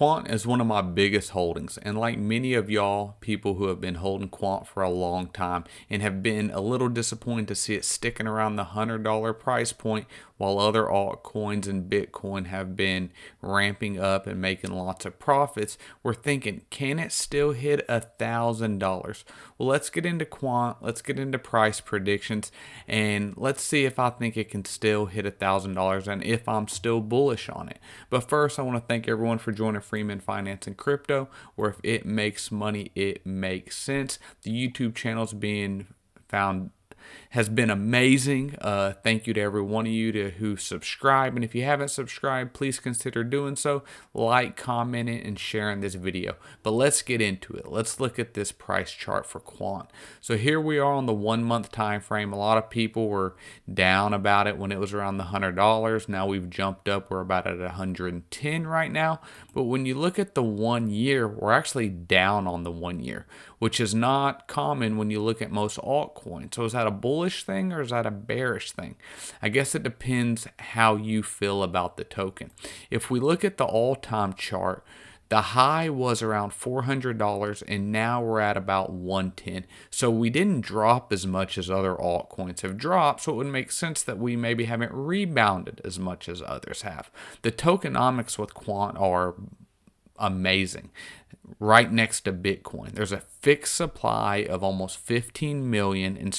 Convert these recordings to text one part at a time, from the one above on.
Quant is one of my biggest holdings, and like many of y'all people who have been holding Quant for a long time and have been a little disappointed to see it sticking around the $100 price point while other altcoins and Bitcoin have been ramping up and making lots of profits, we're thinking, can it still hit $1,000? Well, let's get into Quant, let's get into price predictions, and let's see if I think it can still hit $1,000 and if I'm still bullish on it. But first, I want to thank everyone for joining Freeman Finance and Crypto, where if it makes money, it makes sense. The YouTube channel is being found has been amazing. Thank you to every one of you who subscribe. And if you haven't subscribed, please consider doing so. Like, commenting, and sharing this video. But let's get into it. Let's look at this price chart for Quant. So here we are on the 1 month time frame. A lot of people were down about it when it was around the $100. Now we've jumped up. We're about at 110 right now. But when you look at the 1 year, we're actually down on the 1 year, which is not common when you look at most altcoins. So is that a bullish thing or is that a bearish thing? I guess it depends how you feel about the token. If we look at the all-time chart, the high was around $400 and now we're at about 110. So we didn't drop as much as other altcoins have dropped, so it would make sense that we maybe haven't rebounded as much as others have. The tokenomics with Quant are amazing. Right next to Bitcoin, there's a fixed supply of almost 15 million in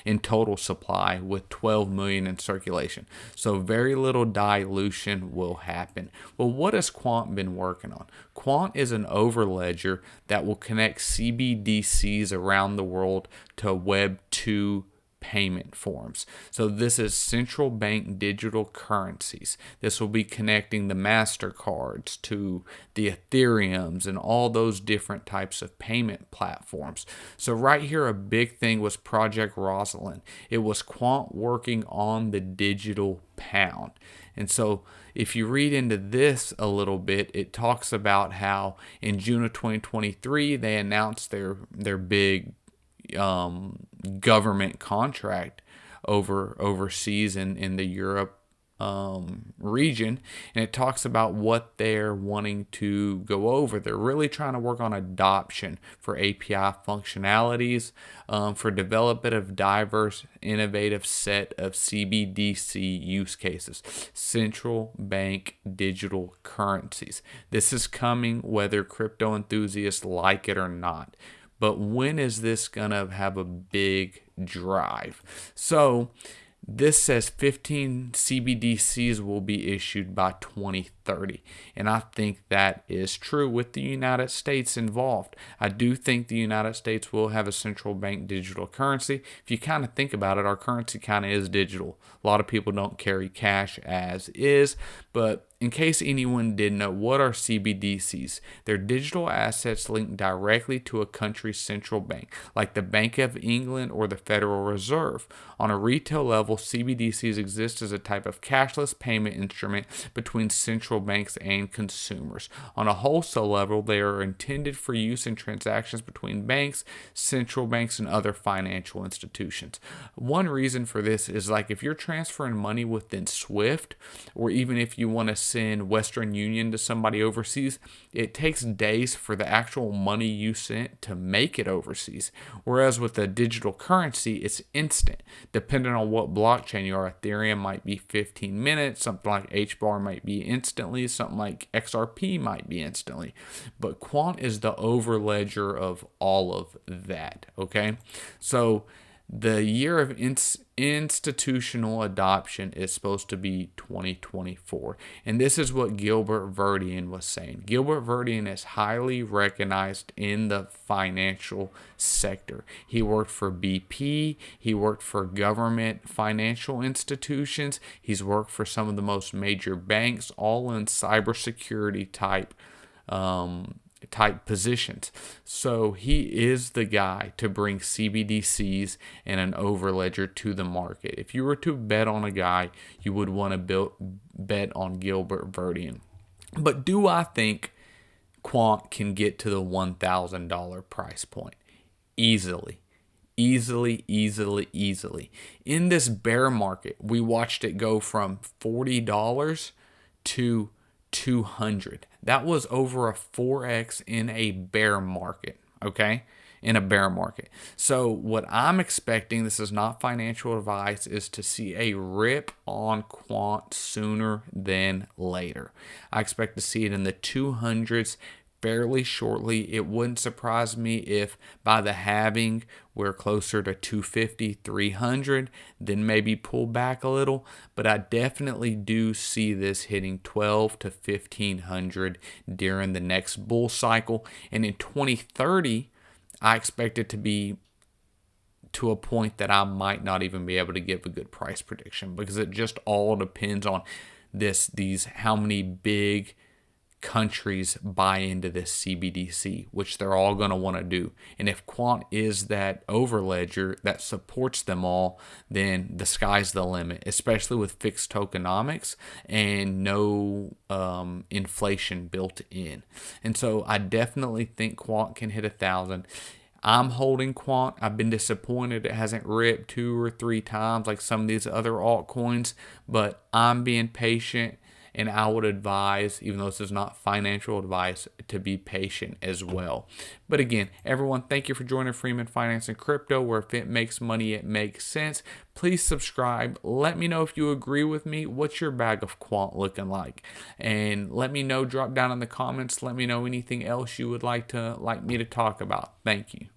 in total supply, with 12 million in circulation. So very little dilution will happen. Well, what has Quant been working on? Quant is an overledger that will connect CBDCs around the world to Web 2 payment forms. So this is central bank digital currencies. This will be connecting the MasterCards to the Ethereums and all those different types of payment platforms. So right here, a big thing was Project Rosalind. It was Quant working on the digital pound. And so if you read into this a little bit, it talks about how in June of 2023, they announced their big government contract overseas in the Europe region, and it talks about what they're wanting to go over. They're really trying to work on adoption for API functionalities, for development of diverse, innovative set of CBDC use cases, central bank digital currencies. This is coming whether crypto enthusiasts like it or not. But when is this going to have a big drive? So this says 15 CBDCs will be issued by 2030. And I think that is true with the United States involved. I do think the United States will have a central bank digital currency. If you kind of think about it, our currency kind of is digital. A lot of people don't carry cash as is, but in case anyone didn't know, what are CBDCs? They're digital assets linked directly to a country's central bank, like the Bank of England or the Federal Reserve. On a retail level, CBDCs exist as a type of cashless payment instrument between central banks and consumers. On a wholesale level, they are intended for use in transactions between banks, central banks, and other financial institutions. One reason for this is like if you're transferring money within SWIFT, or even if you want to send Western Union to somebody overseas, it takes days for the actual money you sent to make it overseas. Whereas with a digital currency, it's instant. Depending on what blockchain you are, Ethereum might be 15 minutes, something like HBAR might be instantly, something like XRP might be instantly. But Quant is the overledger of all of that, okay? So the year of institutional adoption is supposed to be 2024. And this is what Gilbert Verdian was saying. Gilbert Verdian is highly recognized in the financial sector. He worked for BP. He worked for government financial institutions. He's worked for some of the most major banks, all in cybersecurity type positions. So he is the guy to bring CBDCs and an overledger to the market. If you were to bet on a guy, you would want to bet on Gilbert Verdian. But do I think Quant can get to the $1,000 price point? Easily. Easily. In this bear market, we watched it go from $40 to 200. That was over a 4x in a bear market, okay? In a bear market. So what I'm expecting, this is not financial advice, is to see a rip on Quant sooner than later. I expect to see it in the 200s fairly shortly. It wouldn't surprise me if by the halving we're closer to 250, 300, then maybe pull back a little. But I definitely do see this hitting 12 to 1500 during the next bull cycle. And in 2030, I expect it to be to a point that I might not even be able to give a good price prediction, because it just all depends on these how many big countries buy into this CBDC, which they're all going to want to do. And if Quant is that overledger that supports them all, then the sky's the limit, especially with fixed tokenomics and no inflation built in. And so I definitely think Quant can hit 1,000. I'm holding Quant. I've been disappointed it hasn't ripped 2 or 3 times like some of these other altcoins, but I'm being patient. And I would advise, even though this is not financial advice, to be patient as well. But again, everyone, thank you for joining Freeman Finance and Crypto, where if it makes money, it makes sense. Please subscribe. Let me know if you agree with me. What's your bag of Quant looking like? And let me know, drop down in the comments. Let me know anything else you would like me to talk about. Thank you.